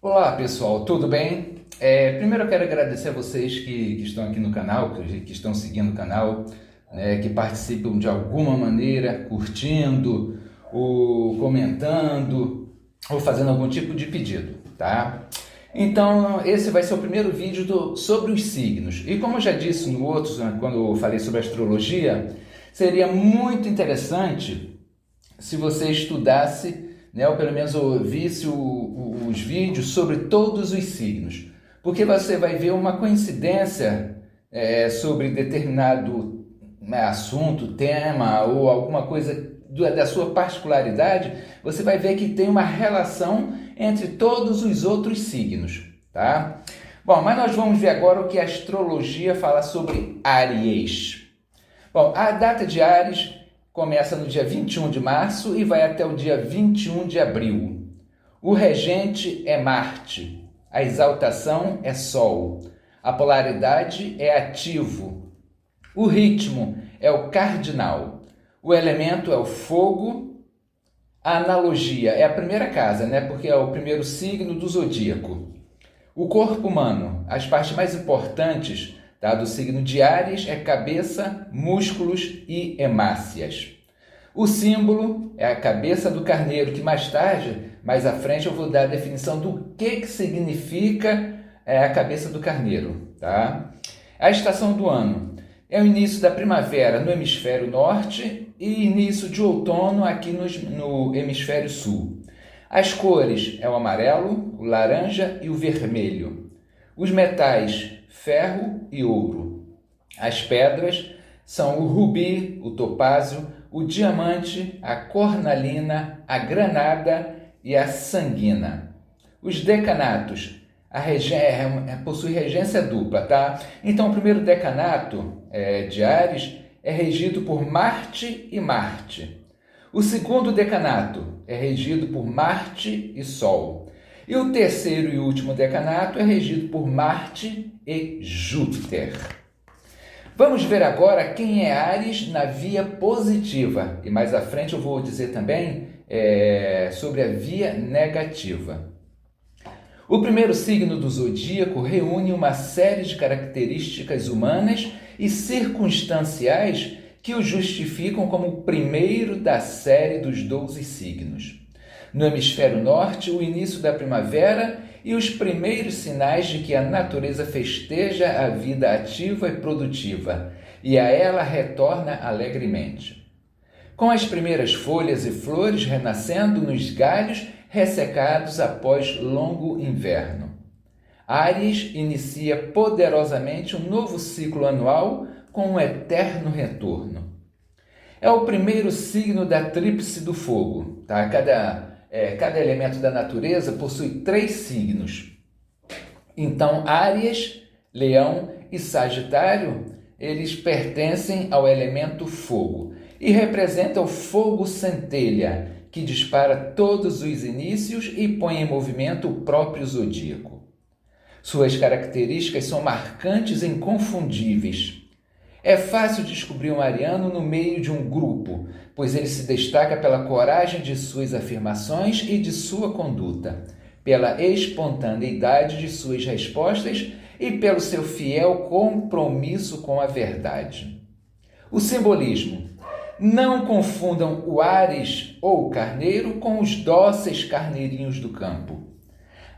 Olá pessoal, tudo bem? Primeiro eu quero agradecer a vocês que estão aqui no canal, que estão seguindo o canal, né, que participam de alguma maneira, curtindo, ou comentando, ou fazendo algum tipo de pedido, tá? Então esse vai ser o primeiro vídeo sobre os signos. E como eu já disse no outro, né, quando eu falei sobre astrologia, seria muito interessante se você estudasse, né, ou pelo menos ouvisse os vídeos sobre todos os signos, porque você vai ver uma coincidência sobre determinado, né, assunto, tema ou alguma coisa da sua particularidade, você vai ver que tem uma relação entre todos os outros signos, tá? Bom, mas nós vamos ver agora o que a astrologia fala sobre Áries. Bom, a data de Áries começa no dia 21 de março e vai até o dia 21 de abril. O regente é Marte, a exaltação é Sol, a polaridade é ativo, o ritmo é o cardinal, o elemento é o fogo, a analogia é a primeira casa, né? Porque é o primeiro signo do zodíaco. O corpo humano, as partes mais importantes, tá, do signo de Áries é cabeça, músculos e hemácias. O símbolo é a cabeça do carneiro, que mais à frente, eu vou dar a definição do que significa a cabeça do carneiro. Tá? A estação do ano é o início da primavera no hemisfério norte e início de outono aqui no hemisfério sul. As cores é o amarelo, o laranja e o vermelho. Os metais, ferro e ouro. As pedras são o rubi, o topázio, o diamante, a cornalina, a granada e a sanguina. Os decanatos possui regência dupla, tá? Então o primeiro decanato de Áries é regido por Marte e Marte. O segundo decanato é regido por Marte e Sol. E o terceiro e último decanato é regido por Marte e Júpiter. Vamos ver agora quem é Áries na via positiva. E mais à frente eu vou dizer também sobre a via negativa. O primeiro signo do zodíaco reúne uma série de características humanas e circunstanciais que o justificam como o primeiro da série dos 12 signos. No hemisfério norte, o início da primavera e os primeiros sinais de que a natureza festeja a vida ativa e produtiva, e a ela retorna alegremente. Com as primeiras folhas e flores renascendo nos galhos ressecados após longo inverno. Áries inicia poderosamente um novo ciclo anual com um eterno retorno. É o primeiro signo da tríplice do fogo. Tá? Cada elemento da natureza possui 3 signos. Então, Áries, Leão e Sagitário, eles pertencem ao elemento fogo e representam o fogo centelha, que dispara todos os inícios e põe em movimento o próprio zodíaco. Suas características são marcantes e inconfundíveis. É fácil descobrir um ariano no meio de um grupo, pois ele se destaca pela coragem de suas afirmações e de sua conduta, pela espontaneidade de suas respostas e pelo seu fiel compromisso com a verdade. O simbolismo. Não confundam o Áries ou o carneiro com os dóceis carneirinhos do campo.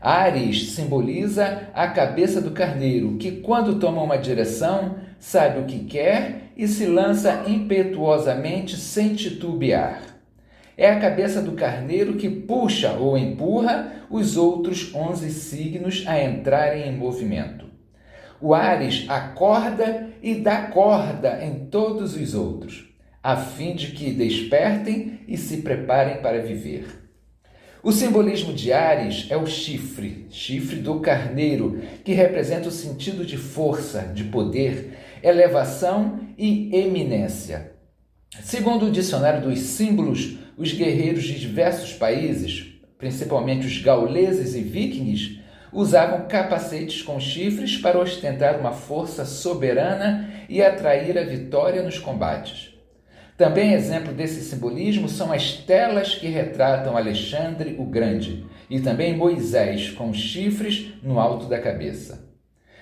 Áries simboliza a cabeça do carneiro, que quando toma uma direção, sabe o que quer e se lança impetuosamente sem titubear. É a cabeça do carneiro que puxa ou empurra os outros 11 signos a entrarem em movimento. O Áries acorda e dá corda em todos os outros, a fim de que despertem e se preparem para viver. O simbolismo de Áries é o chifre do carneiro, que representa o sentido de força, de poder, elevação e eminência. Segundo o dicionário dos símbolos, os guerreiros de diversos países, principalmente os gauleses e vikings, usavam capacetes com chifres para ostentar uma força soberana e atrair a vitória nos combates. Também exemplo desse simbolismo são as telas que retratam Alexandre o Grande e também Moisés com os chifres no alto da cabeça.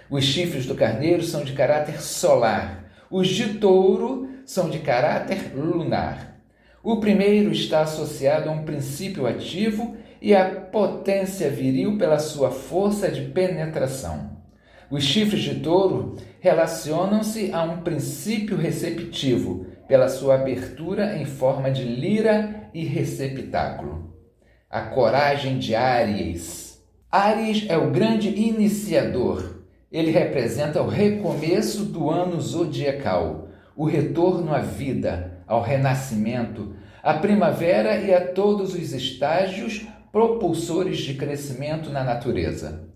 Os chifres do carneiro são de caráter solar, os de touro são de caráter lunar. O primeiro está associado a um princípio ativo e à potência viril pela sua força de penetração. Os chifres de touro relacionam-se a um princípio receptivo, pela sua abertura em forma de lira e receptáculo. A coragem de Áries. Áries é o grande iniciador. Ele representa o recomeço do ano zodiacal, o retorno à vida, ao renascimento, à primavera e a todos os estágios propulsores de crescimento na natureza.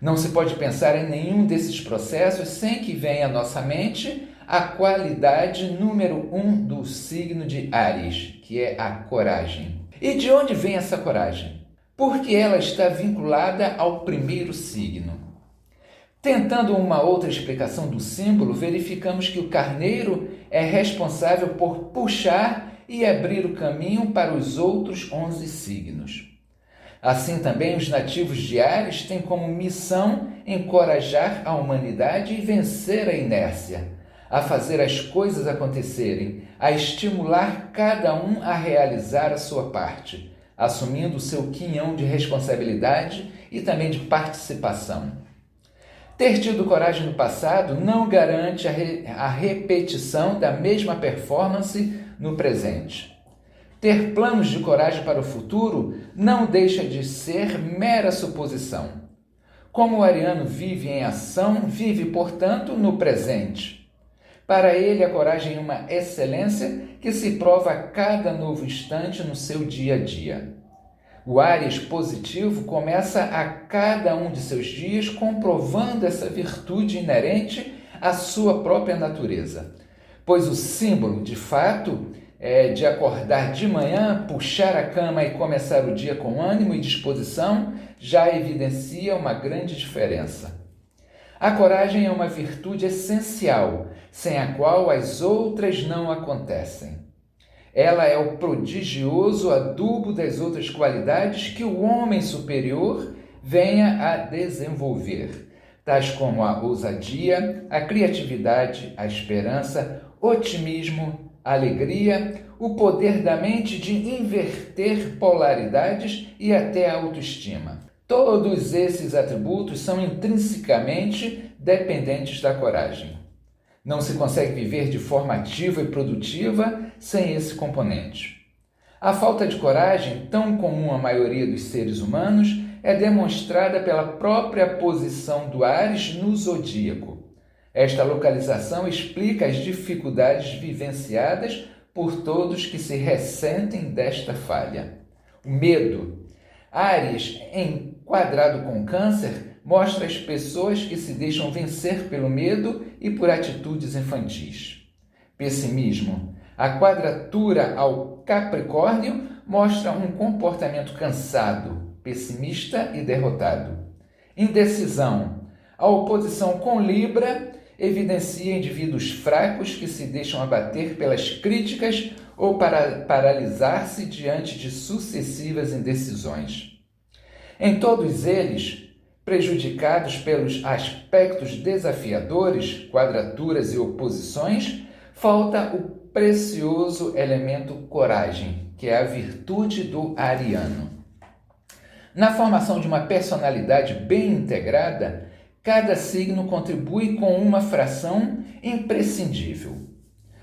Não se pode pensar em nenhum desses processos sem que venha à nossa mente a qualidade número 1 do signo de Áries, que é a coragem. E de onde vem essa coragem? Porque ela está vinculada ao primeiro signo. Tentando uma outra explicação do símbolo, verificamos que o carneiro é responsável por puxar e abrir o caminho para os outros 11 signos. Assim também os nativos de Áries têm como missão encorajar a humanidade e vencer a inércia, a fazer as coisas acontecerem, a estimular cada um a realizar a sua parte, assumindo o seu quinhão de responsabilidade e também de participação. Ter tido coragem no passado não garante a repetição da mesma performance no presente. Ter planos de coragem para o futuro não deixa de ser mera suposição. Como o ariano vive em ação, vive, portanto, no presente. Para ele, a coragem é uma excelência que se prova a cada novo instante no seu dia a dia. O Áries positivo começa a cada um de seus dias comprovando essa virtude inerente à sua própria natureza, pois o símbolo, de fato, é de acordar de manhã, puxar a cama e começar o dia com ânimo e disposição, já evidencia uma grande diferença. A coragem é uma virtude essencial, sem a qual as outras não acontecem. Ela é o prodigioso adubo das outras qualidades que o homem superior venha a desenvolver, tais como a ousadia, a criatividade, a esperança, otimismo, a alegria, o poder da mente de inverter polaridades e até a autoestima. Todos esses atributos são intrinsecamente dependentes da coragem. Não se consegue viver de forma ativa e produtiva sem esse componente. A falta de coragem, tão comum à maioria dos seres humanos, é demonstrada pela própria posição do Áries no zodíaco. Esta localização explica as dificuldades vivenciadas por todos que se ressentem desta falha. O medo. Áries, enquadrado com Câncer, mostra as pessoas que se deixam vencer pelo medo e por atitudes infantis. Pessimismo. A quadratura ao Capricórnio mostra um comportamento cansado, pessimista e derrotado. Indecisão. A oposição com Libra evidencia indivíduos fracos que se deixam abater pelas críticas ou para paralisar-se diante de sucessivas indecisões. Em todos eles, prejudicados pelos aspectos desafiadores, quadraturas e oposições, falta o precioso elemento coragem, que é a virtude do ariano. Na formação de uma personalidade bem integrada, cada signo contribui com uma fração imprescindível.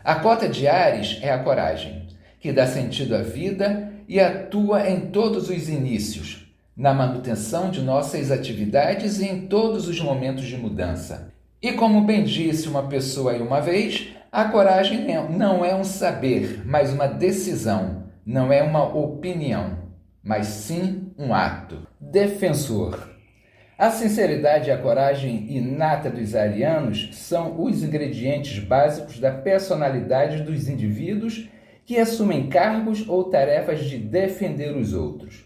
A cota de Áries é a coragem, que dá sentido à vida e atua em todos os inícios, na manutenção de nossas atividades e em todos os momentos de mudança. E como bem disse uma pessoa aí uma vez, a coragem não é um saber, mas uma decisão, não é uma opinião, mas sim um ato. Defensor. A sinceridade e a coragem inata dos arianos são os ingredientes básicos da personalidade dos indivíduos que assumem cargos ou tarefas de defender os outros.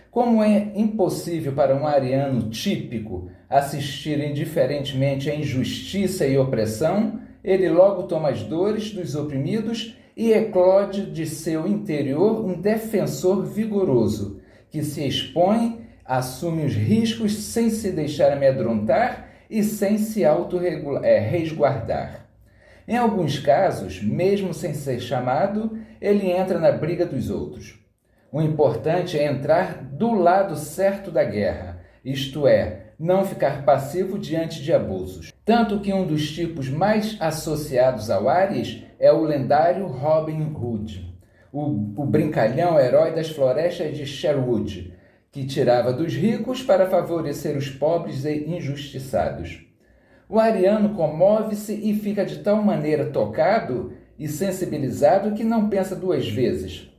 Como é impossível para um ariano típico assistir indiferentemente à injustiça e opressão, ele logo toma as dores dos oprimidos e eclode de seu interior um defensor vigoroso, que se expõe, assume os riscos sem se deixar amedrontar e sem se resguardar. Em alguns casos, mesmo sem ser chamado, ele entra na briga dos outros. O importante é entrar do lado certo da guerra, isto é, não ficar passivo diante de abusos. Tanto que um dos tipos mais associados ao Áries é o lendário Robin Hood, o brincalhão herói das florestas de Sherwood, que tirava dos ricos para favorecer os pobres e injustiçados. O ariano comove-se e fica de tal maneira tocado e sensibilizado que não pensa duas vezes.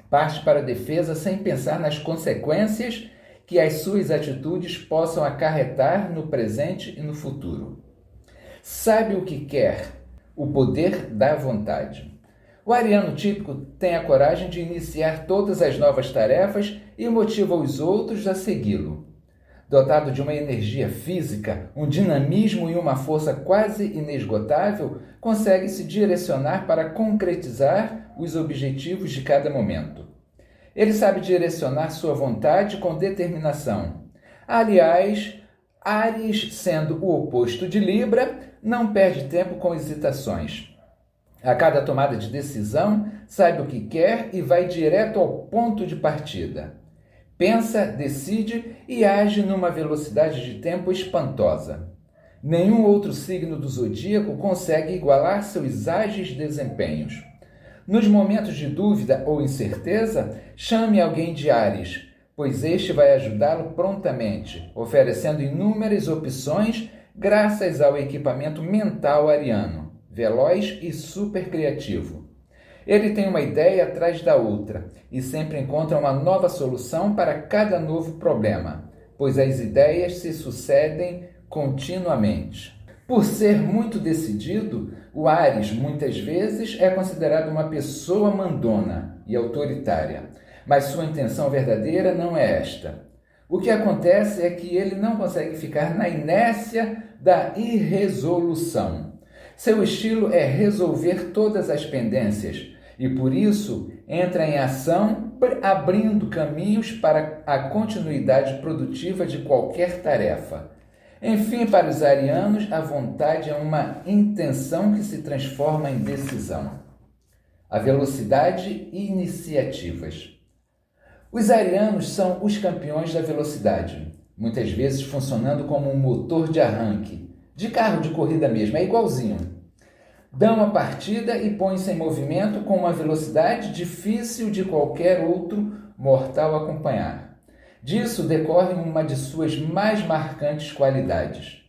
Parte para a defesa sem pensar nas consequências que as suas atitudes possam acarretar no presente e no futuro. Sabe o que quer, o poder da vontade. O ariano típico tem a coragem de iniciar todas as novas tarefas e motiva os outros a segui-lo. Dotado de uma energia física, um dinamismo e uma força quase inesgotável, consegue se direcionar para concretizar os objetivos de cada momento. Ele sabe direcionar sua vontade com determinação. Aliás, Áries, sendo o oposto de Libra, não perde tempo com hesitações. A cada tomada de decisão, sabe o que quer e vai direto ao ponto de partida. Pensa, decide e age numa velocidade de tempo espantosa. Nenhum outro signo do zodíaco consegue igualar seus ágeis desempenhos. Nos momentos de dúvida ou incerteza, chame alguém de Áries, pois este vai ajudá-lo prontamente, oferecendo inúmeras opções graças ao equipamento mental ariano, veloz e super criativo. Ele tem uma ideia atrás da outra e sempre encontra uma nova solução para cada novo problema, pois as ideias se sucedem continuamente. Por ser muito decidido, o Áries muitas vezes é considerado uma pessoa mandona e autoritária, mas sua intenção verdadeira não é esta. O que acontece é que ele não consegue ficar na inércia da irresolução. Seu estilo é resolver todas as pendências e, por isso, entra em ação abrindo caminhos para a continuidade produtiva de qualquer tarefa. Enfim, para os arianos, a vontade é uma intenção que se transforma em decisão. A velocidade e iniciativas. Os arianos são os campeões da velocidade, muitas vezes funcionando como um motor de arranque, de carro de corrida mesmo, é igualzinho. Dão a partida e põem-se em movimento com uma velocidade difícil de qualquer outro mortal acompanhar. Disso decorre uma de suas mais marcantes qualidades,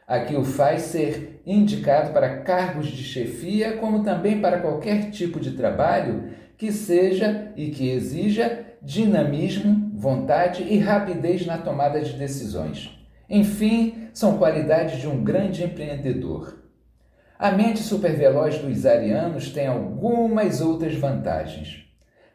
a que o faz ser indicado para cargos de chefia, como também para qualquer tipo de trabalho que seja e que exija dinamismo, vontade e rapidez na tomada de decisões. Enfim, são qualidades de um grande empreendedor. A mente superveloz dos arianos tem algumas outras vantagens.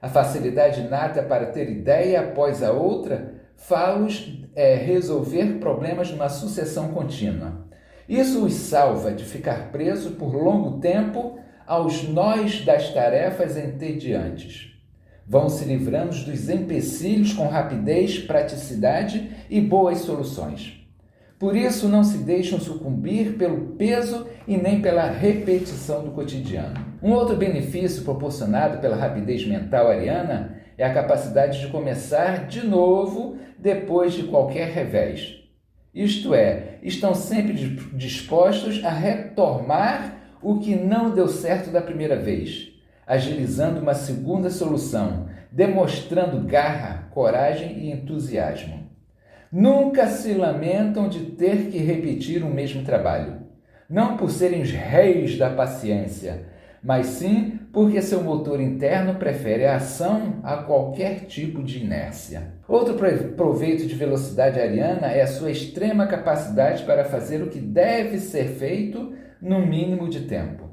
A facilidade inata para ter ideia após a outra faz-los resolver problemas numa sucessão contínua. Isso os salva de ficar preso por longo tempo aos nós das tarefas entediantes. Vão se livrando dos empecilhos com rapidez, praticidade e boas soluções. Por isso, não se deixam sucumbir pelo peso e nem pela repetição do cotidiano. Um outro benefício proporcionado pela rapidez mental ariana é a capacidade de começar de novo depois de qualquer revés. Isto é, estão sempre dispostos a retomar o que não deu certo da primeira vez, agilizando uma segunda solução, demonstrando garra, coragem e entusiasmo. Nunca se lamentam de ter que repetir o mesmo trabalho, não por serem os reis da paciência, mas sim porque seu motor interno prefere a ação a qualquer tipo de inércia. Outro proveito de velocidade ariana é a sua extrema capacidade para fazer o que deve ser feito no mínimo de tempo.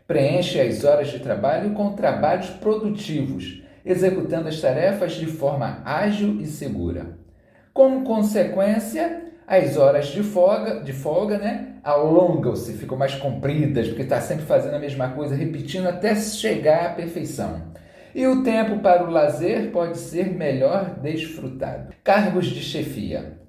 Preenche as horas de trabalho com trabalhos produtivos, executando as tarefas de forma ágil e segura. Como consequência, As horas de folga, né, alongam-se, ficam mais compridas, porque está sempre fazendo a mesma coisa, repetindo até chegar à perfeição. E o tempo para o lazer pode ser melhor desfrutado. Cargos de chefia.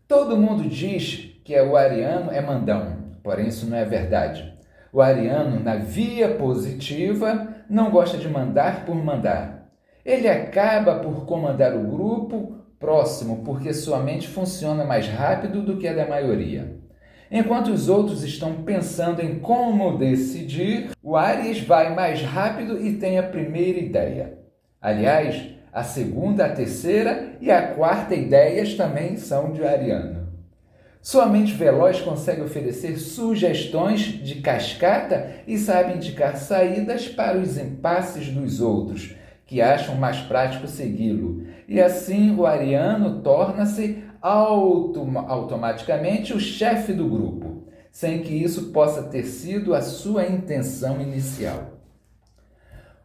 Todo mundo diz que o ariano é mandão, porém isso não é verdade. O ariano, na via positiva, não gosta de mandar por mandar. Ele acaba por comandar o grupo próximo, porque sua mente funciona mais rápido do que a da maioria. Enquanto os outros estão pensando em como decidir, o Áries vai mais rápido e tem a primeira ideia. Aliás, a segunda, a terceira e a quarta ideias também são de ariano. Sua mente veloz consegue oferecer sugestões de cascata e sabe indicar saídas para os impasses dos outros, que acham mais prático segui-lo. E assim o ariano torna-se automaticamente o chefe do grupo, sem que isso possa ter sido a sua intenção inicial.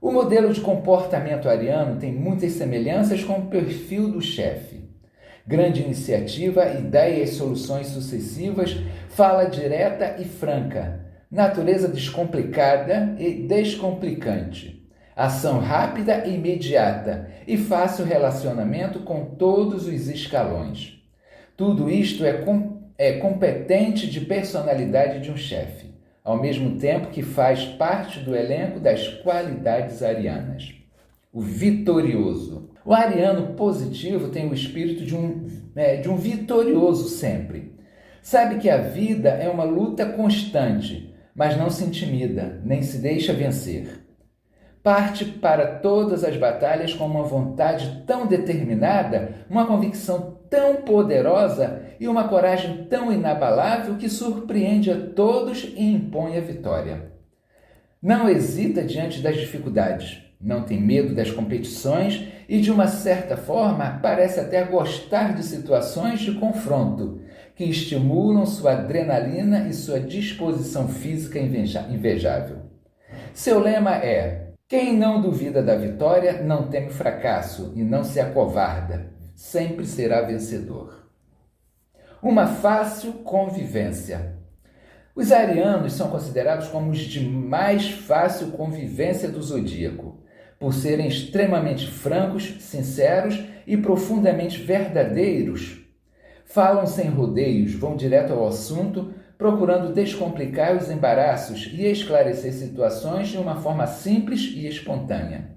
O modelo de comportamento ariano tem muitas semelhanças com o perfil do chefe. Grande iniciativa, ideias e soluções sucessivas, fala direta e franca, natureza descomplicada e descomplicante. Ação rápida e imediata e fácil relacionamento com todos os escalões. Tudo isto é competente de personalidade de um chefe, ao mesmo tempo que faz parte do elenco das qualidades arianas. O vitorioso. O ariano positivo tem o espírito de um vitorioso sempre. Sabe que a vida é uma luta constante, mas não se intimida, nem se deixa vencer. Parte para todas as batalhas com uma vontade tão determinada, uma convicção tão poderosa e uma coragem tão inabalável que surpreende a todos e impõe a vitória. Não hesita diante das dificuldades, não tem medo das competições e, de uma certa forma, parece até gostar de situações de confronto, que estimulam sua adrenalina e sua disposição física invejável. Seu lema é: quem não duvida da vitória não teme fracasso e não se acovarda, sempre será vencedor. Uma fácil convivência. Os arianos são considerados como os de mais fácil convivência do zodíaco, por serem extremamente francos, sinceros e profundamente verdadeiros. Falam sem rodeios, vão direto ao assunto, procurando descomplicar os embaraços e esclarecer situações de uma forma simples e espontânea.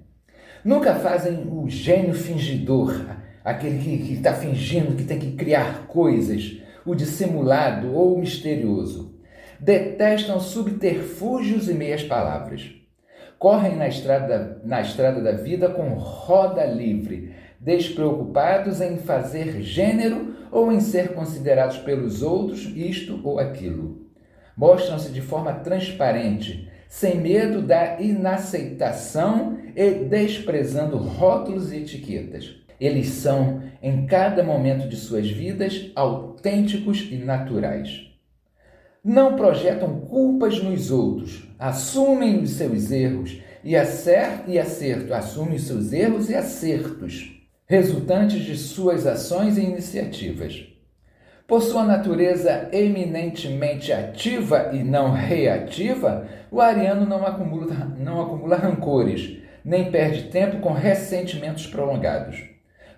Nunca fazem o gênio fingidor, aquele que está fingindo que tem que criar coisas, o dissimulado ou o misterioso. Detestam subterfúgios e meias palavras. Correm na estrada da vida com roda livre, despreocupados em fazer gênero ou em ser considerados pelos outros isto ou aquilo. Mostram-se de forma transparente, sem medo da inaceitação e desprezando rótulos e etiquetas. Eles são, em cada momento de suas vidas, autênticos e naturais. Não projetam culpas nos outros, assumem os seus erros assumem os seus erros e acertos, resultantes de suas ações e iniciativas. Por sua natureza eminentemente ativa e não reativa, o ariano não acumula rancores, nem perde tempo com ressentimentos prolongados.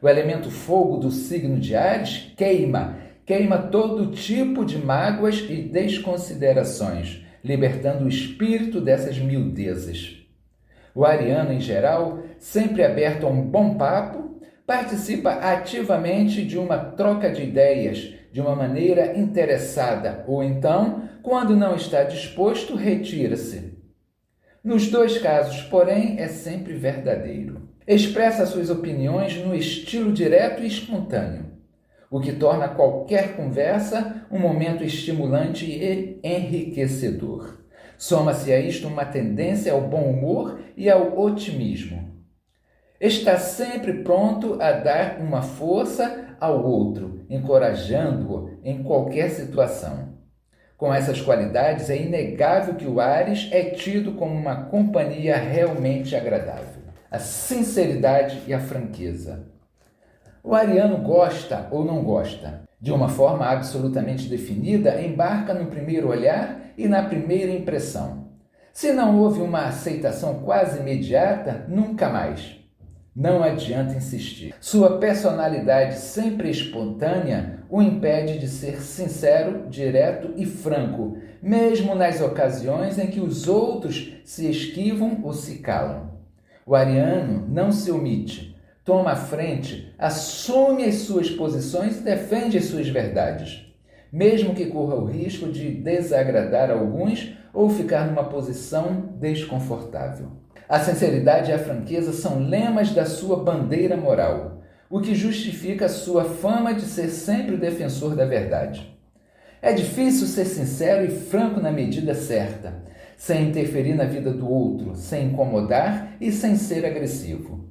O elemento fogo do signo de Áries queima todo tipo de mágoas e desconsiderações, libertando o espírito dessas miudezas. O ariano, em geral, sempre aberto a um bom papo, participa ativamente de uma troca de ideias, de uma maneira interessada, ou então, quando não está disposto, retira-se. Nos dois casos, porém, é sempre verdadeiro. Expressa suas opiniões no estilo direto e espontâneo, o que torna qualquer conversa um momento estimulante e enriquecedor. Soma-se a isto uma tendência ao bom humor e ao otimismo. Está sempre pronto a dar uma força ao outro, encorajando-o em qualquer situação. Com essas qualidades, é inegável que o Áries é tido como uma companhia realmente agradável. A sinceridade e a franqueza. O ariano gosta ou não gosta. De uma forma absolutamente definida, embarca no primeiro olhar e na primeira impressão. Se não houve uma aceitação quase imediata, nunca mais. Não adianta insistir. Sua personalidade sempre espontânea o impede de ser sincero, direto e franco, mesmo nas ocasiões em que os outros se esquivam ou se calam. O ariano não se omite, toma a frente, assume as suas posições e defende as suas verdades, mesmo que corra o risco de desagradar alguns ou ficar numa posição desconfortável. A sinceridade e a franqueza são lemas da sua bandeira moral, o que justifica a sua fama de ser sempre o defensor da verdade. É difícil ser sincero e franco na medida certa, sem interferir na vida do outro, sem incomodar e sem ser agressivo.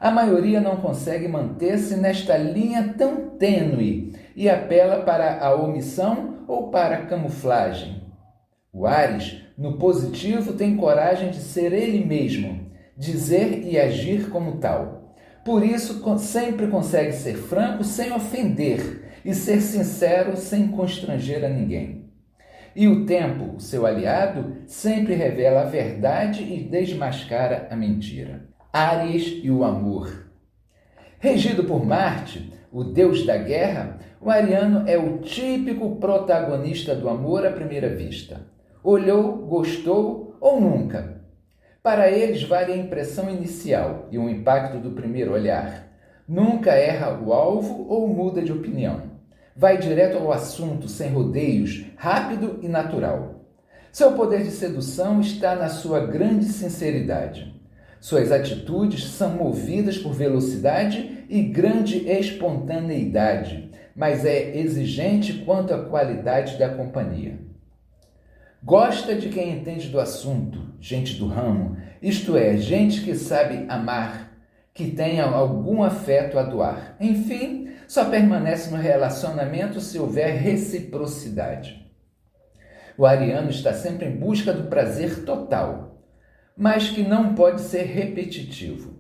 A maioria não consegue manter-se nesta linha tão tênue e apela para a omissão ou para a camuflagem. O Áries, no positivo, tem coragem de ser ele mesmo, dizer e agir como tal. Por isso, sempre consegue ser franco sem ofender e ser sincero sem constranger a ninguém. E o tempo, o seu aliado, sempre revela a verdade e desmascara a mentira. Áries e o amor. Regido por Marte, o deus da guerra, o ariano é o típico protagonista do amor à primeira vista. Olhou, gostou ou nunca? Para eles vale a impressão inicial e o impacto do primeiro olhar. Nunca erra o alvo ou muda de opinião. Vai direto ao assunto, sem rodeios, rápido e natural. Seu poder de sedução está na sua grande sinceridade. Suas atitudes são movidas por velocidade e grande espontaneidade, mas é exigente quanto à qualidade da companhia. Gosta de quem entende do assunto, gente do ramo, isto é, gente que sabe amar, que tenha algum afeto a doar. Enfim, só permanece no relacionamento se houver reciprocidade. O ariano está sempre em busca do prazer total, mas que não pode ser repetitivo.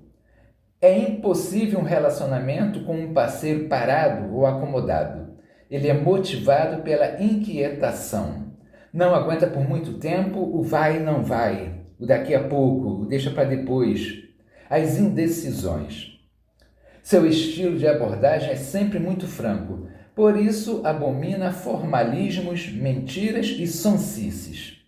É impossível um relacionamento com um parceiro parado ou acomodado. Ele é motivado pela inquietação. Não aguenta por muito tempo o vai e não vai, o daqui a pouco, o deixa para depois, as indecisões. Seu estilo de abordagem é sempre muito franco, por isso abomina formalismos, mentiras e sonsices.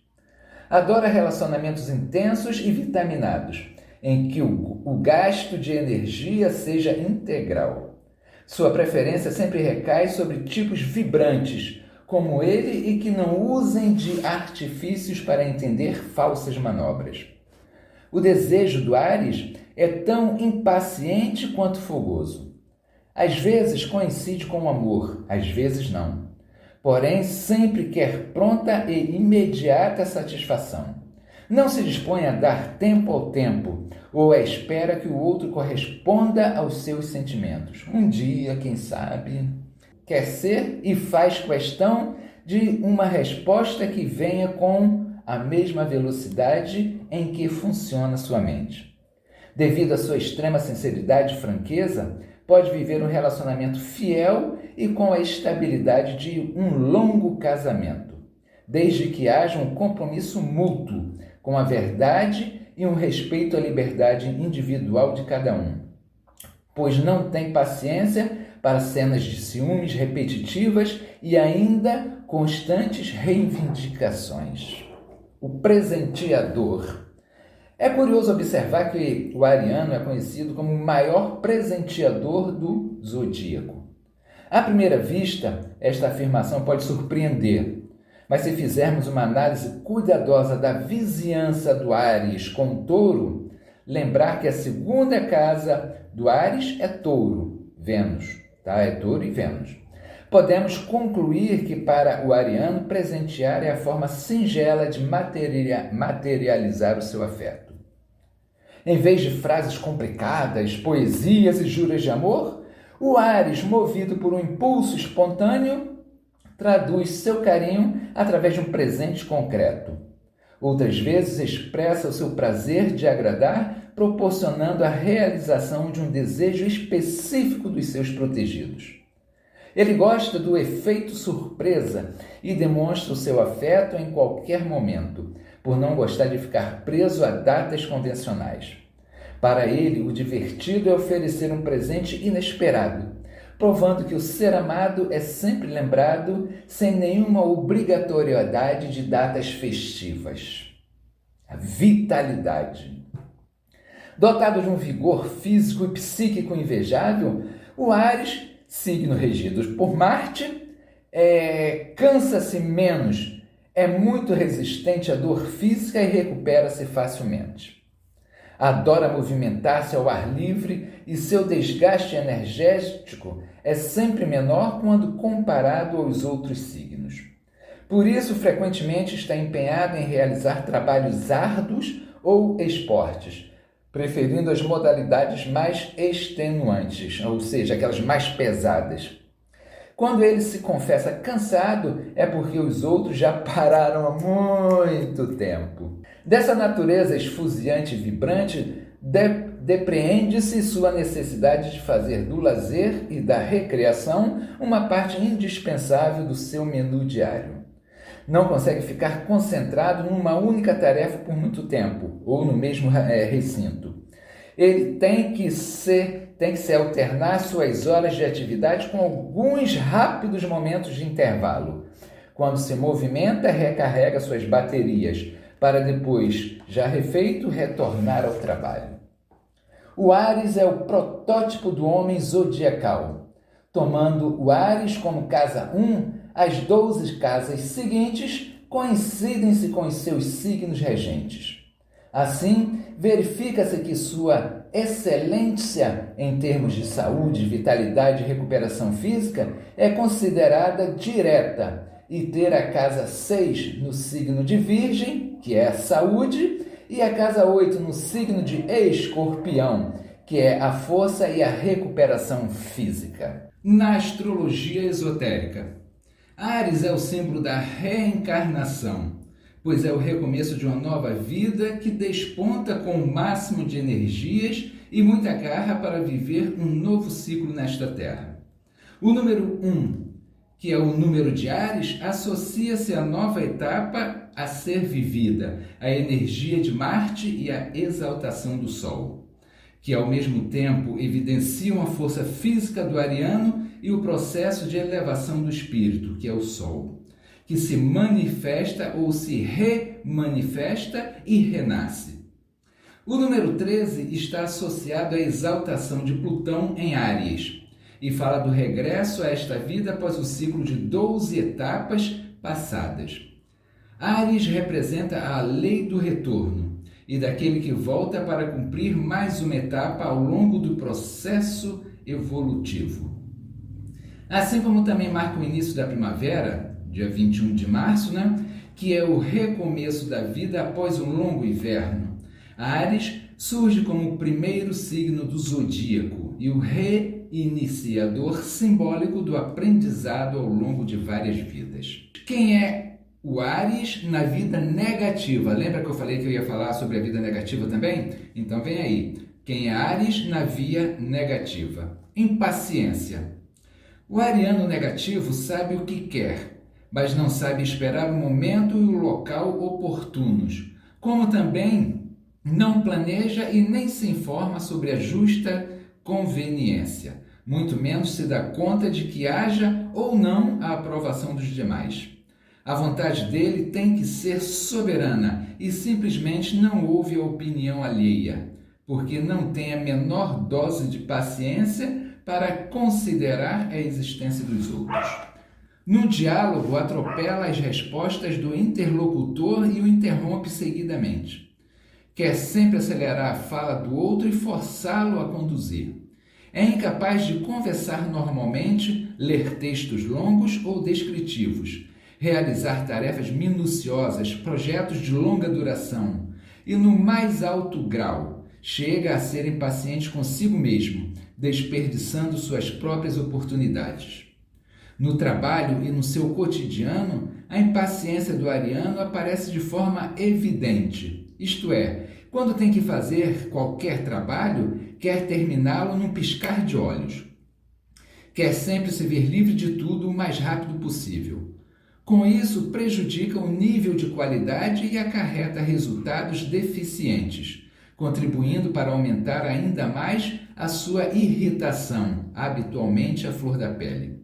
Adora relacionamentos intensos e vitaminados, em que o gasto de energia seja integral. Sua preferência sempre recai sobre tipos vibrantes, como ele, e que não usem de artifícios para entender falsas manobras. O desejo do Áries é tão impaciente quanto fogoso. Às vezes coincide com o amor, às vezes não. Porém, sempre quer pronta e imediata satisfação. Não se dispõe a dar tempo ao tempo, ou espera que o outro corresponda aos seus sentimentos. Um dia, quem sabe, quer ser e faz questão de uma resposta que venha com a mesma velocidade em que funciona sua mente. Devido à sua extrema sinceridade e franqueza, pode viver um relacionamento fiel e com a estabilidade de um longo casamento, desde que haja um compromisso mútuo com a verdade e um respeito à liberdade individual de cada um, pois não tem paciência para cenas de ciúmes repetitivas e ainda constantes reivindicações. O presenteador. É curioso observar que o ariano é conhecido como o maior presenteador do zodíaco. À primeira vista, esta afirmação pode surpreender, mas se fizermos uma análise cuidadosa da vizinhança do Áries com Touro, lembrar que a segunda casa do Áries é Touro, Vênus, tá? É Touro e Vênus. Podemos concluir que para o ariano presentear é a forma singela de materializar o seu afeto. Em vez de frases complicadas, poesias e juras de amor, o Áries, movido por um impulso espontâneo, traduz seu carinho através de um presente concreto. Outras vezes expressa o seu prazer de agradar proporcionando a realização de um desejo específico dos seus protegidos. Ele gosta do efeito surpresa e demonstra o seu afeto em qualquer momento, por não gostar de ficar preso a datas convencionais. Para ele, o divertido é oferecer um presente inesperado, provando que o ser amado é sempre lembrado sem nenhuma obrigatoriedade de datas festivas. A vitalidade. Dotado de um vigor físico e psíquico invejável, o Áries, signo regido por Marte, cansa-se menos, é muito resistente à dor física e recupera-se facilmente. Adora movimentar-se ao ar livre e seu desgaste energético é sempre menor quando comparado aos outros signos. Por isso, frequentemente está empenhado em realizar trabalhos árduos ou esportes, preferindo as modalidades mais extenuantes, ou seja, aquelas mais pesadas. Quando ele se confessa cansado, é porque os outros já pararam há muito tempo. Dessa natureza esfuziante e vibrante, depreende-se sua necessidade de fazer do lazer e da recreação uma parte indispensável do seu menu diário. Não consegue ficar concentrado numa única tarefa por muito tempo, ou no mesmo recinto. Ele tem que se alternar suas horas de atividade com alguns rápidos momentos de intervalo. Quando se movimenta, recarrega suas baterias, para depois, já refeito, retornar ao trabalho. O Áries é o protótipo do homem zodiacal. Tomando o Áries como casa 1, as 12 casas seguintes coincidem-se com os seus signos regentes. Assim, verifica-se que sua excelência em termos de saúde, vitalidade e recuperação física é considerada direta e ter a casa 6 no signo de Virgem, que é a saúde, e a casa 8 no signo de Escorpião, que é a força e a recuperação física. Na astrologia esotérica, Áries é o símbolo da reencarnação, pois é o recomeço de uma nova vida que desponta com o máximo de energias e muita garra para viver um novo ciclo nesta Terra. O número 1, que é o número de Áries, associa-se à nova etapa a ser vivida, a energia de Marte e a exaltação do Sol, que ao mesmo tempo evidenciam a força física do ariano e o processo de elevação do espírito, que é o Sol, que se manifesta ou se remanifesta e renasce. O número 13 está associado à exaltação de Plutão em Áries e fala do regresso a esta vida após o ciclo de 12 etapas passadas. Áries representa a lei do retorno e daquele que volta para cumprir mais uma etapa ao longo do processo evolutivo. Assim como também marca o início da primavera, dia 21 de março, que é o recomeço da vida após um longo inverno. Áries surge como o primeiro signo do zodíaco e o reiniciador simbólico do aprendizado ao longo de várias vidas. Quem é o Áries na vida negativa? Lembra que eu falei que eu ia falar sobre a vida negativa também? Então vem aí. Quem é Áries na via negativa? Impaciência. O ariano negativo sabe o que quer, mas não sabe esperar o momento e o local oportunos, como também não planeja e nem se informa sobre a justa conveniência, muito menos se dá conta de que haja ou não a aprovação dos demais. A vontade dele tem que ser soberana e simplesmente não ouve a opinião alheia, porque não tem a menor dose de paciência para considerar a existência dos outros. No diálogo, atropela as respostas do interlocutor e o interrompe seguidamente. Quer sempre acelerar a fala do outro e forçá-lo a conduzir. É incapaz de conversar normalmente, ler textos longos ou descritivos, realizar tarefas minuciosas, projetos de longa duração e, no mais alto grau, chega a ser impaciente consigo mesmo, desperdiçando suas próprias oportunidades. No trabalho e no seu cotidiano, a impaciência do ariano aparece de forma evidente, isto é, Quando tem que fazer qualquer trabalho, quer terminá-lo num piscar de olhos. Quer sempre se ver livre de tudo o mais rápido possível. Com isso, prejudica o nível de qualidade e acarreta resultados deficientes, contribuindo para aumentar ainda mais a sua irritação, habitualmente à flor da pele.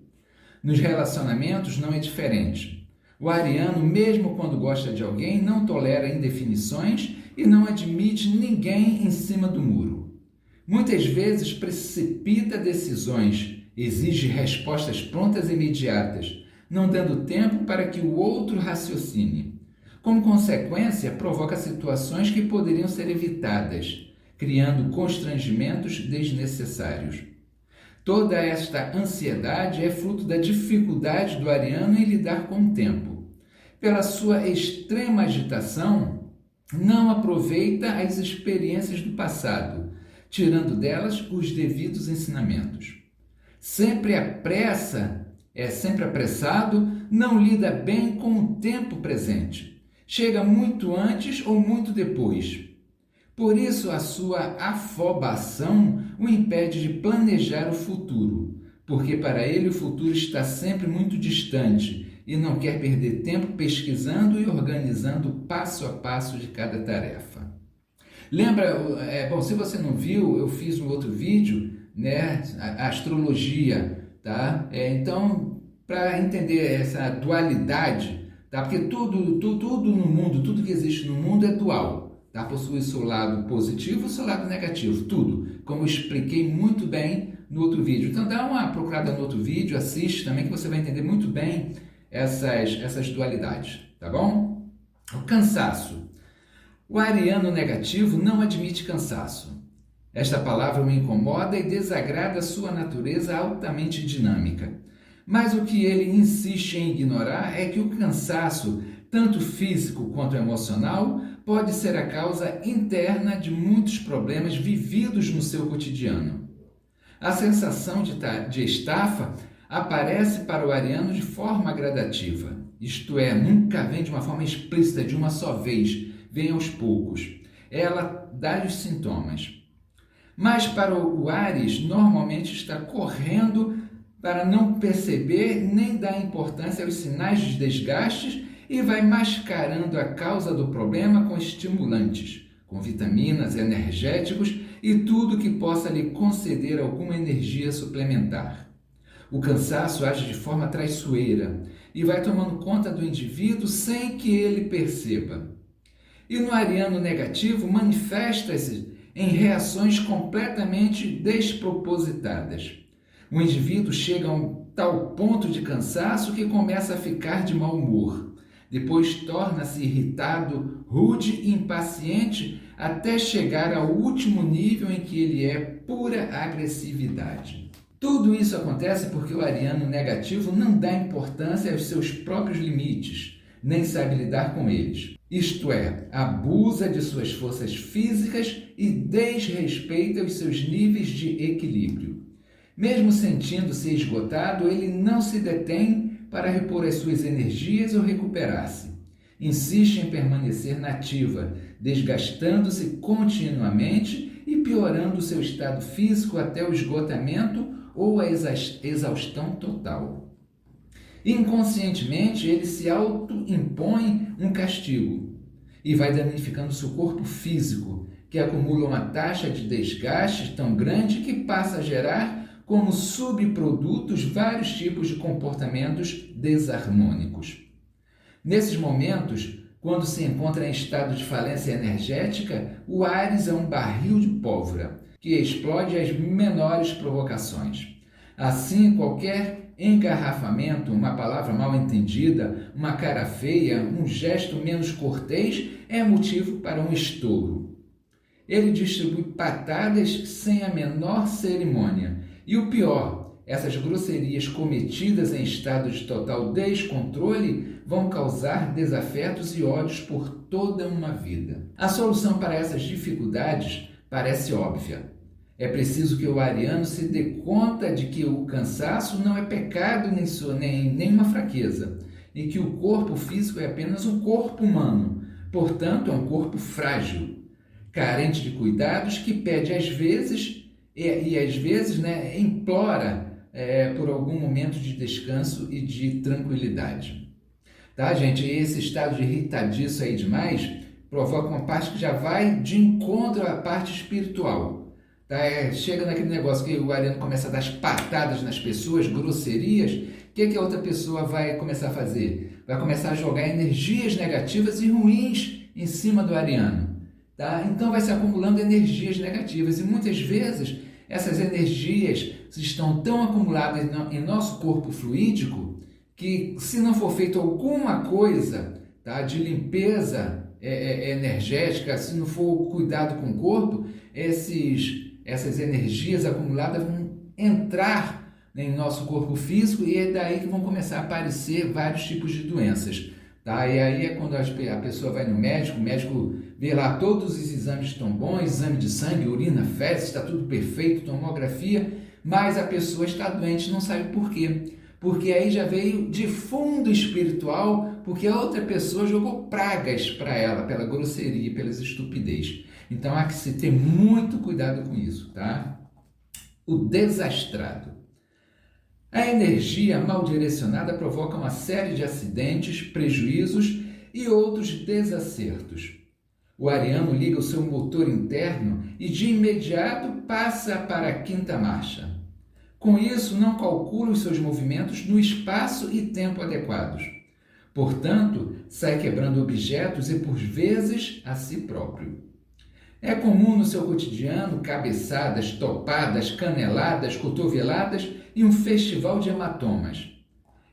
Nos relacionamentos não é diferente. O ariano, mesmo quando gosta de alguém, não tolera indefinições e não admite ninguém em cima do muro. Muitas vezes precipita decisões, exige respostas prontas e imediatas, não dando tempo para que o outro raciocine. Como consequência, provoca situações que poderiam ser evitadas, criando constrangimentos desnecessários. Toda esta ansiedade é fruto da dificuldade do ariano em lidar com o tempo. Pela sua extrema agitação, não aproveita as experiências do passado, tirando delas os devidos ensinamentos. Sempre apressado, não lida bem com o tempo presente. Chega muito antes ou muito depois. Por isso, a sua afobação o impede de planejar o futuro, porque para ele o futuro está sempre muito distante e não quer perder tempo pesquisando e organizando passo a passo de cada tarefa. Lembra, se você não viu, eu fiz um outro vídeo, né, a astrologia, tá? Então, para entender essa dualidade, tá? Porque tudo no mundo, tudo que existe no mundo é dual. Tá? Possui seu lado positivo e seu lado negativo, tudo, como eu expliquei muito bem no outro vídeo. Então dá uma procurada no outro vídeo, assiste também, que você vai entender muito bem essas dualidades, tá bom? O cansaço. O ariano negativo não admite cansaço. Esta palavra o incomoda e desagrada a sua natureza altamente dinâmica. Mas o que ele insiste em ignorar é que o cansaço, tanto físico quanto emocional, pode ser a causa interna de muitos problemas vividos no seu cotidiano. A sensação de estafa aparece para o ariano de forma gradativa, isto é, nunca vem de uma forma explícita, de uma só vez, vem aos poucos. Ela dá os sintomas. Mas para o Áries, normalmente está correndo para não perceber nem dar importância aos sinais de desgastes e vai mascarando a causa do problema com estimulantes, com vitaminas, energéticos e tudo que possa lhe conceder alguma energia suplementar. O cansaço age de forma traiçoeira e vai tomando conta do indivíduo sem que ele perceba. E no ariano negativo manifesta-se em reações completamente despropositadas. O indivíduo chega a um tal ponto de cansaço que começa a ficar de mau humor. Depois torna-se irritado, rude e impaciente até chegar ao último nível em que ele é pura agressividade. Tudo isso acontece porque o ariano negativo não dá importância aos seus próprios limites, nem sabe lidar com eles. Isto é, abusa de suas forças físicas e desrespeita os seus níveis de equilíbrio. Mesmo sentindo-se esgotado, ele não se detém para repor as suas energias ou recuperar-se. Insiste em permanecer na ativa, desgastando-se continuamente e piorando seu estado físico até o esgotamento ou a exaustão total. Inconscientemente, ele se auto-impõe um castigo e vai danificando seu corpo físico, que acumula uma taxa de desgaste tão grande que passa a gerar como subprodutos vários tipos de comportamentos desarmônicos. Nesses momentos, quando se encontra em estado de falência energética, o Áries é um barril de pólvora que explode às menores provocações. Assim, qualquer engarrafamento, uma palavra mal entendida, uma cara feia, um gesto menos cortês é motivo para um estouro. Ele distribui patadas sem a menor cerimônia. E o pior, essas grosserias cometidas em estado de total descontrole vão causar desafetos e ódios por toda uma vida. A solução para essas dificuldades parece óbvia. É preciso que o ariano se dê conta de que o cansaço não é pecado nem uma fraqueza, e que o corpo físico é apenas um corpo humano, portanto é um corpo frágil. carente de cuidados, que pede às vezes, e às vezes, né, implora por algum momento de descanso e de tranquilidade. Tá, gente? Esse estado de irritadiço aí demais provoca uma parte que já vai de encontro à parte espiritual. Tá? Chega naquele negócio que o ariano começa a dar as patadas nas pessoas, grosserias. O que a outra pessoa vai começar a fazer? Vai começar a jogar energias negativas e ruins em cima do ariano. Tá? Então vai se acumulando energias negativas e muitas vezes essas energias estão tão acumuladas em nosso corpo fluídico que, se não for feito alguma coisa, tá, de limpeza energética, se não for cuidado com o corpo, essas energias acumuladas vão entrar, né, em nosso corpo físico e é daí que vão começar a aparecer vários tipos de doenças. Tá? E aí é quando a pessoa vai no médico, o médico vê lá todos os exames estão bons, exame de sangue, urina, fezes, está tudo perfeito, tomografia, mas a pessoa está doente, não sabe por quê. Porque aí já veio de fundo espiritual, porque a outra pessoa jogou pragas para ela, pela grosseria, pelas estupidez. Então há que se ter muito cuidado com isso, tá? O desastrado. A energia mal direcionada provoca uma série de acidentes, prejuízos e outros desacertos. O ariano liga o seu motor interno e de imediato passa para a quinta marcha. Com isso, não calcula os seus movimentos no espaço e tempo adequados. Portanto, sai quebrando objetos e, por vezes, a si próprio. É comum no seu cotidiano cabeçadas, topadas, caneladas, cotoveladas e um festival de hematomas.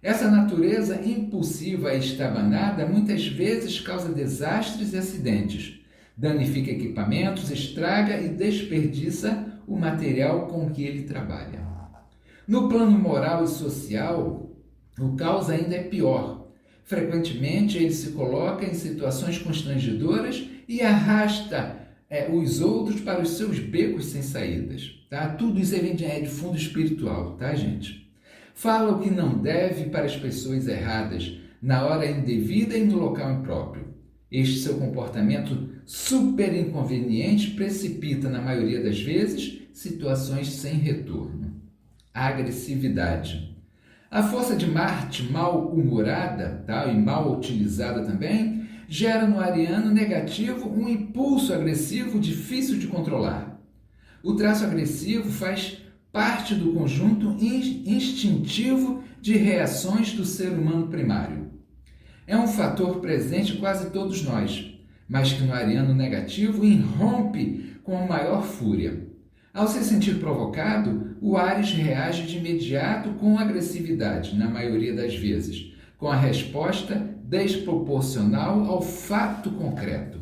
Essa natureza impulsiva e estabanada muitas vezes causa desastres e acidentes, danifica equipamentos, estraga e desperdiça o material com que ele trabalha. No plano moral e social, o caos ainda é pior. Frequentemente ele se coloca em situações constrangedoras e arrasta os outros para os seus becos sem saídas. Tá? Tudo isso vem de fundo espiritual, tá, gente? Fala o que não deve para as pessoas erradas, na hora indevida e no local impróprio. Este seu comportamento super inconveniente precipita, na maioria das vezes, situações sem retorno. A agressividade. A força de Marte mal-humorada, tá, e mal utilizada também, gera no ariano negativo um impulso agressivo difícil de controlar. O traço agressivo faz parte do conjunto instintivo de reações do ser humano primário. É um fator presente em quase todos nós, mas que no ariano negativo irrompe com maior fúria. Ao se sentir provocado, o Áries reage de imediato com agressividade, na maioria das vezes, com a resposta desproporcional ao fato concreto.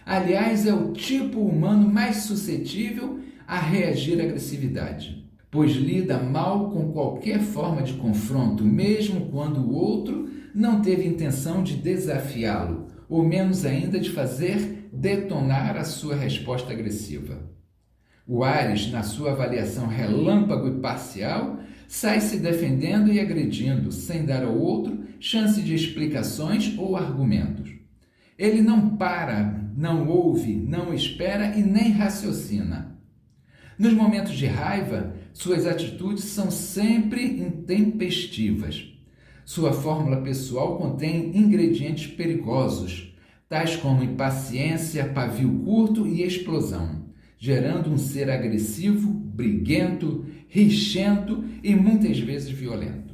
Aliás, é o tipo humano mais suscetível a reagir à agressividade, pois lida mal com qualquer forma de confronto, mesmo quando o outro não teve intenção de desafiá-lo, ou menos ainda de fazer detonar a sua resposta agressiva. O Áries, na sua avaliação relâmpago e parcial, sai se defendendo e agredindo, sem dar ao outro chance de explicações ou argumentos. Ele não para, não ouve, não espera e nem raciocina. Nos momentos de raiva, suas atitudes são sempre intempestivas. Sua fórmula pessoal contém ingredientes perigosos, tais como impaciência, pavio curto e explosão, gerando um ser agressivo, briguento, rixento e muitas vezes violento.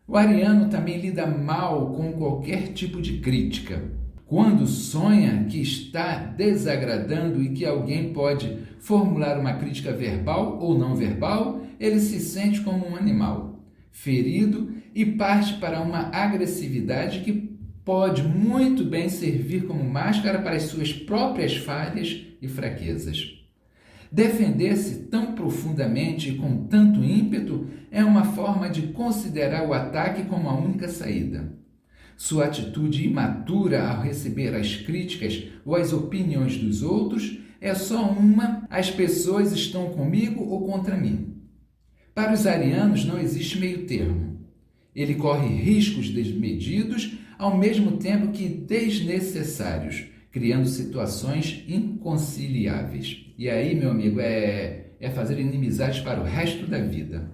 O ariano também lida mal com qualquer tipo de crítica. Quando sonha que está desagradando e que alguém pode formular uma crítica verbal ou não verbal, ele se sente como um animal, ferido e parte para uma agressividade que pode muito bem servir como máscara para as suas próprias falhas e fraquezas. Defender-se tão profundamente e com tanto ímpeto é uma forma de considerar o ataque como a única saída. Sua atitude imatura ao receber as críticas ou as opiniões dos outros é só uma: as pessoas estão comigo ou contra mim. Para os arianos não existe meio termo. Ele corre riscos desmedidos ao mesmo tempo que desnecessários, criando situações inconciliáveis. E aí, meu amigo, é fazer inimizades para o resto da vida.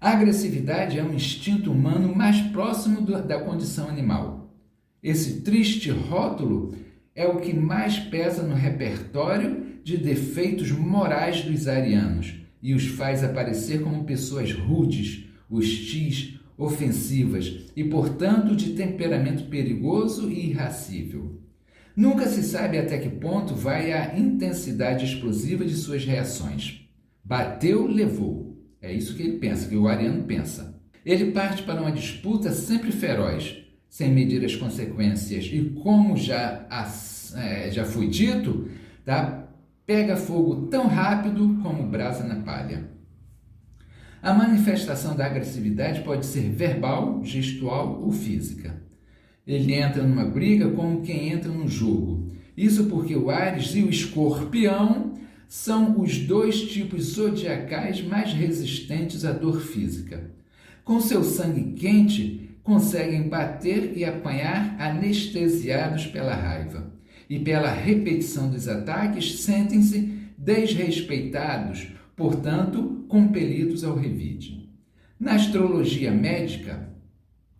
A agressividade é um instinto humano mais próximo da condição animal. Esse triste rótulo é o que mais pesa no repertório de defeitos morais dos arianos e os faz aparecer como pessoas rudes, hostis, ofensivas e, portanto, de temperamento perigoso e irascível. Nunca se sabe até que ponto vai a intensidade explosiva de suas reações. Bateu, levou. É isso que ele pensa, que o ariano pensa. Ele parte para uma disputa sempre feroz, sem medir as consequências e, como já foi dito, tá? Pega fogo tão rápido como brasa na palha. A manifestação da agressividade pode ser verbal, gestual ou física. Ele entra numa briga como quem entra num jogo. Isso porque o Áries e o Escorpião são os dois tipos zodiacais mais resistentes à dor física. Com seu sangue quente, conseguem bater e apanhar anestesiados pela raiva. E pela repetição dos ataques, sentem-se desrespeitados, portanto, compelidos ao revide. Na astrologia médica,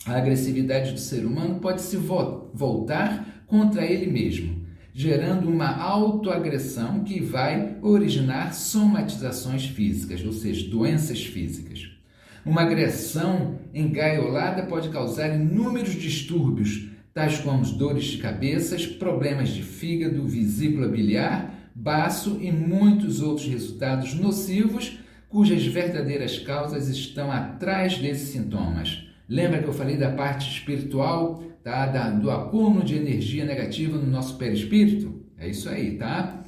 a agressividade do ser humano pode se voltar contra ele mesmo, gerando uma autoagressão que vai originar somatizações físicas, ou seja, doenças físicas. Uma agressão engaiolada pode causar inúmeros distúrbios, tais como dores de cabeça, problemas de fígado, vesícula biliar, baço e muitos outros resultados nocivos, cujas verdadeiras causas estão atrás desses sintomas. Lembra que eu falei da parte espiritual, tá? Do acúmulo de energia negativa no nosso perispírito? É isso aí, tá?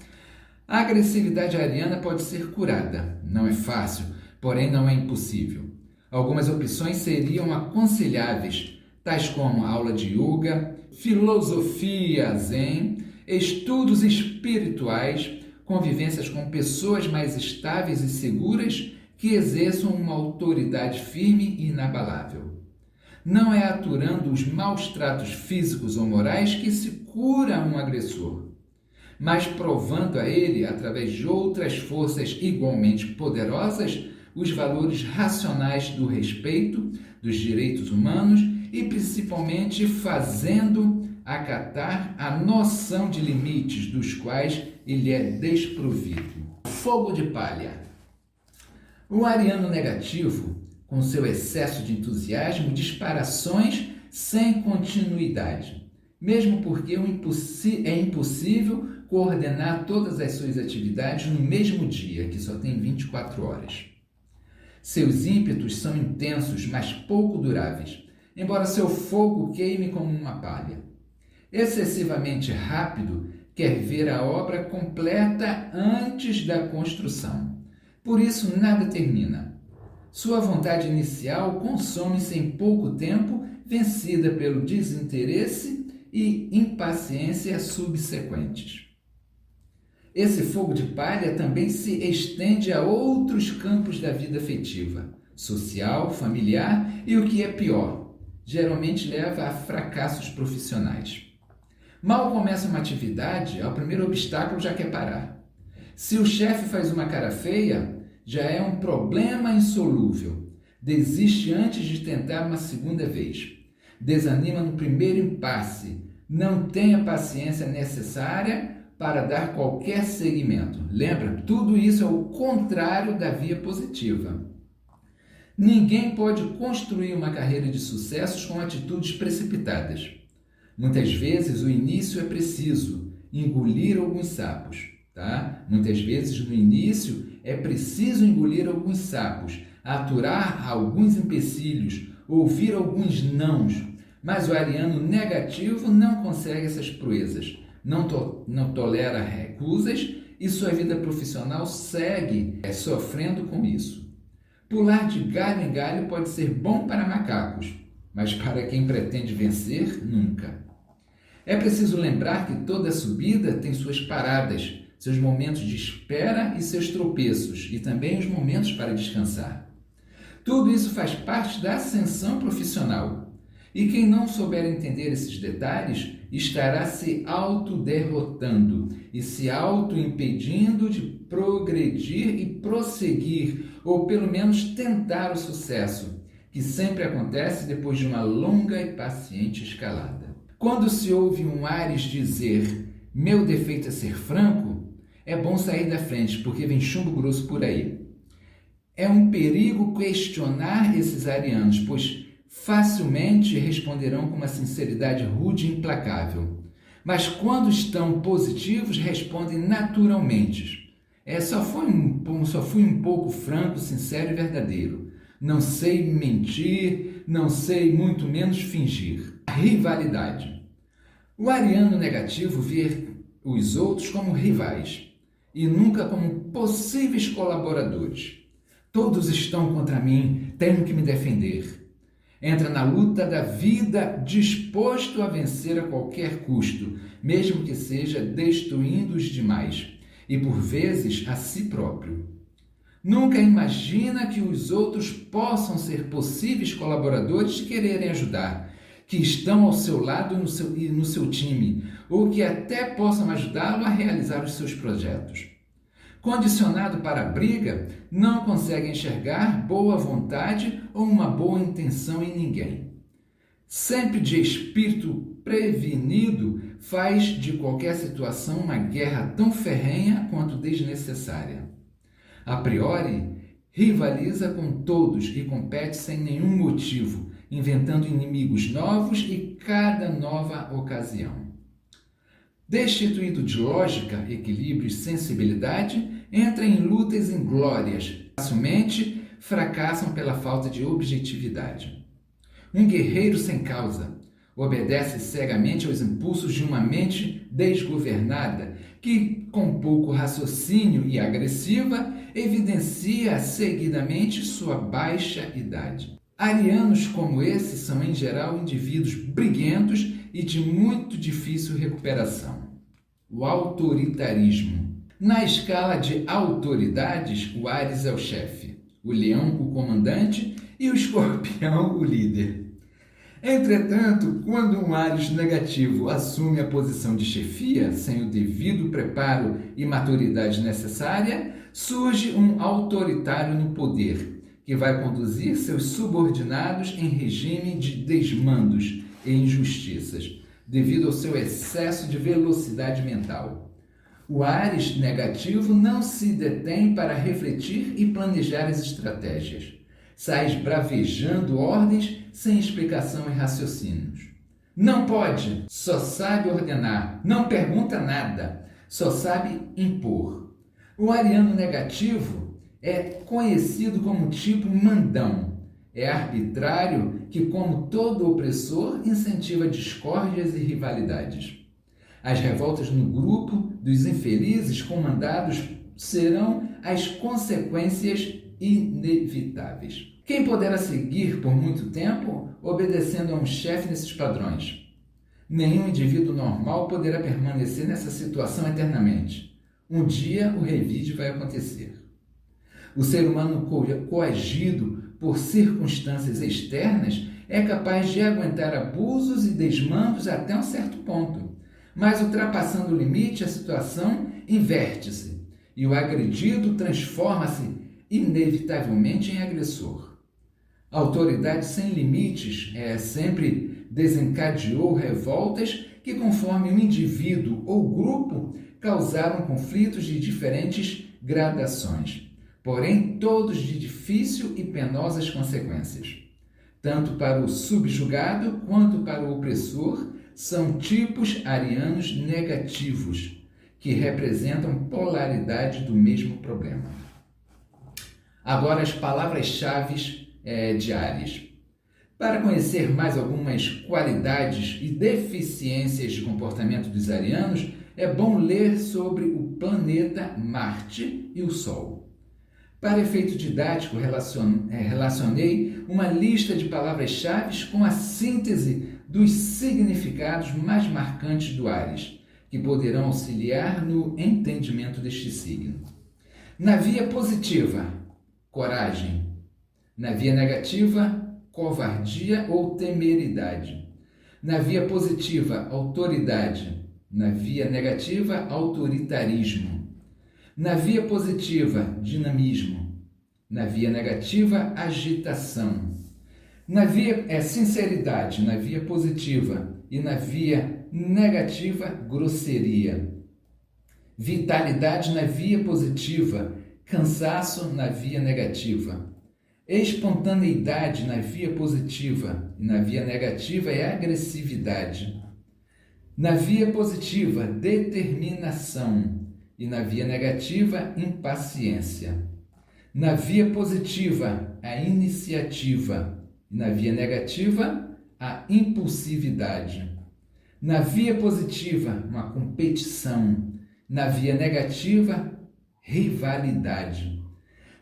A agressividade ariana pode ser curada. Não é fácil, porém não é impossível. Algumas opções seriam aconselháveis, tais como aula de yoga, filosofia zen, estudos espirituais, convivências com pessoas mais estáveis e seguras que exerçam uma autoridade firme e inabalável. Não é aturando os maus tratos físicos ou morais que se cura um agressor, mas provando a ele, através de outras forças igualmente poderosas, os valores racionais do respeito, dos direitos humanos e principalmente fazendo acatar a noção de limites dos quais ele é desprovido. Fogo de palha. O ariano negativo, com seu excesso de entusiasmo, dispara ações sem continuidade, mesmo porque é impossível coordenar todas as suas atividades no mesmo dia, que só tem 24 horas. Seus ímpetos são intensos, mas pouco duráveis, embora seu fogo queime como uma palha. Excessivamente rápido, quer ver a obra completa antes da construção. Por isso, nada termina. Sua vontade inicial consome-se em pouco tempo, vencida pelo desinteresse e impaciência subsequentes. Esse fogo de palha também se estende a outros campos da vida afetiva, social, familiar e, o que é pior, geralmente leva a fracassos profissionais. Mal começa uma atividade, ao primeiro obstáculo já quer parar. Se o chefe faz uma cara feia, já é um problema insolúvel. Desiste antes de tentar uma segunda vez. Desanima no primeiro impasse. Não tem a paciência necessária para dar qualquer seguimento. Lembra? Tudo isso é o contrário da via positiva. Ninguém pode construir uma carreira de sucessos com atitudes precipitadas. Muitas vezes o início é preciso engolir alguns sapos, tá? Muitas vezes no início é preciso engolir alguns sapos, aturar alguns empecilhos, ouvir alguns nãos. Mas o ariano negativo não consegue essas proezas, não tolera recusas e sua vida profissional segue sofrendo com isso. Pular de galho em galho pode ser bom para macacos, mas para quem pretende vencer, nunca. É preciso lembrar que toda subida tem suas paradas, seus momentos de espera e seus tropeços, e também os momentos para descansar. Tudo isso faz parte da ascensão profissional. E quem não souber entender esses detalhes estará se autoderrotando e se auto-impedindo de progredir e prosseguir, ou pelo menos tentar o sucesso, que sempre acontece depois de uma longa e paciente escalada. Quando se ouve um Áries dizer "meu defeito é ser franco", é bom sair da frente, porque vem chumbo grosso por aí. É um perigo questionar esses arianos, pois facilmente responderão com uma sinceridade rude e implacável. Mas quando estão positivos, respondem naturalmente. Só fui um pouco franco, sincero e verdadeiro. Não sei mentir, não sei muito menos fingir. Rivalidade. O ariano negativo vê os outros como rivais e nunca como possíveis colaboradores. Todos estão contra mim, tenho que me defender. Entra na luta da vida disposto a vencer a qualquer custo, mesmo que seja destruindo os demais e por vezes a si próprio. Nunca imagina que os outros possam ser possíveis colaboradores que quererem ajudar, que estão ao seu lado e no seu time, ou que até possam ajudá-lo a realizar os seus projetos. Condicionado para a briga, não consegue enxergar boa vontade ou uma boa intenção em ninguém. Sempre de espírito prevenido, faz de qualquer situação uma guerra tão ferrenha quanto desnecessária. A priori, rivaliza com todos e compete sem nenhum motivo, inventando inimigos novos em cada nova ocasião. Destituído de lógica, equilíbrio e sensibilidade, entra em lutas inglórias, facilmente fracassam pela falta de objetividade. Um guerreiro sem causa, obedece cegamente aos impulsos de uma mente desgovernada, que, com pouco raciocínio e agressiva, evidencia seguidamente sua baixa idade. Arianos como esses são, em geral, indivíduos briguentos e de muito difícil recuperação. O autoritarismo. Na escala de autoridades, o Áries é o chefe, o Leão o comandante e o Escorpião o líder. Entretanto, quando um Áries negativo assume a posição de chefia, sem o devido preparo e maturidade necessária, surge um autoritário no poder, que vai conduzir seus subordinados em regime de desmandos e injustiças, devido ao seu excesso de velocidade mental. O Áries negativo não se detém para refletir e planejar as estratégias. Sai bravejando ordens sem explicação e raciocínios. Não pode, só sabe ordenar, não pergunta nada, só sabe impor. O ariano negativo é conhecido como tipo mandão. É arbitrário que, como todo opressor, incentiva discórdias e rivalidades. As revoltas no grupo dos infelizes comandados serão as consequências inevitáveis. Quem poderá seguir por muito tempo obedecendo a um chefe nesses padrões? Nenhum indivíduo normal poderá permanecer nessa situação eternamente. Um dia o revide vai acontecer. O ser humano coagido por circunstâncias externas é capaz de aguentar abusos e desmandos até um certo ponto. Mas, ultrapassando o limite, a situação inverte-se e o agredido transforma-se inevitavelmente em agressor. A autoridade sem limites sempre desencadeou revoltas que, conforme o indivíduo ou grupo, causaram conflitos de diferentes gradações, porém todos de difícil e penosas consequências. Tanto para o subjugado quanto para o opressor, são tipos arianos negativos, que representam polaridade do mesmo problema. Agora as palavras-chave de Áries. Para conhecer mais algumas qualidades e deficiências de comportamento dos arianos, é bom ler sobre o planeta Marte e o Sol. Para efeito didático, relacionei uma lista de palavras-chave com a síntese dos significados mais marcantes do Áries, que poderão auxiliar no entendimento deste signo. Na via positiva, coragem. Na via negativa, covardia ou temeridade. Na via positiva, autoridade. Na via negativa, autoritarismo. Na via positiva, dinamismo. Na via negativa, agitação. Na via sinceridade, na via positiva, e na via negativa, grosseria. Vitalidade na via positiva, cansaço na via negativa. Espontaneidade na via positiva e na via negativa é agressividade. Na via positiva, determinação e na via negativa, impaciência. Na via positiva, a iniciativa e na via negativa, a impulsividade. Na via positiva, uma competição. Na via negativa, rivalidade.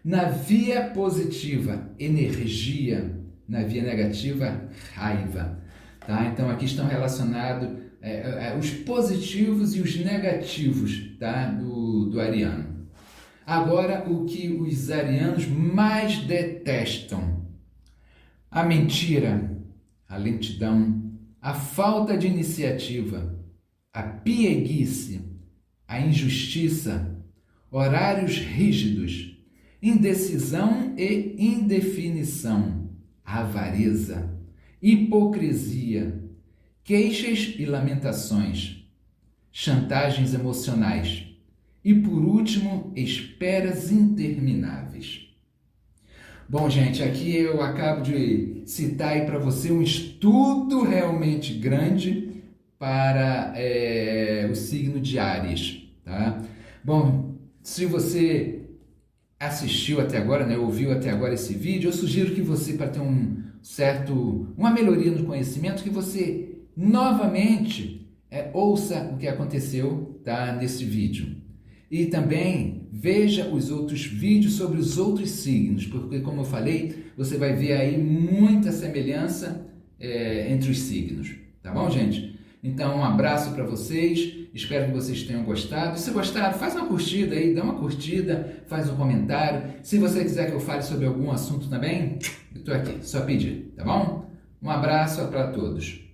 Na via positiva, energia. Na via negativa, raiva. Tá? Então, aqui estão relacionados os positivos e os negativos, tá? do ariano. Agora, o que os arianos mais detestam: a mentira, a lentidão, a falta de iniciativa, a pieguice, a injustiça, horários rígidos, indecisão e indefinição, avareza, hipocrisia, queixas e lamentações, chantagens emocionais e, por último, esperas intermináveis. Bom, gente, aqui eu acabo de citar aí para você um estudo realmente grande para o signo de Áries, tá? Bom, se você assistiu até agora, né, ouviu até agora esse vídeo, eu sugiro que você, para ter uma melhoria no conhecimento, que você novamente ouça o que aconteceu, tá, nesse vídeo. E também veja os outros vídeos sobre os outros signos, porque, como eu falei, você vai ver aí muita semelhança entre os signos, tá bom, gente? Então, um abraço para vocês, espero que vocês tenham gostado. Se gostaram, faz uma curtida aí, dá uma curtida, faz um comentário. Se você quiser que eu fale sobre algum assunto também, eu estou aqui, só pedir, tá bom? Um abraço para todos.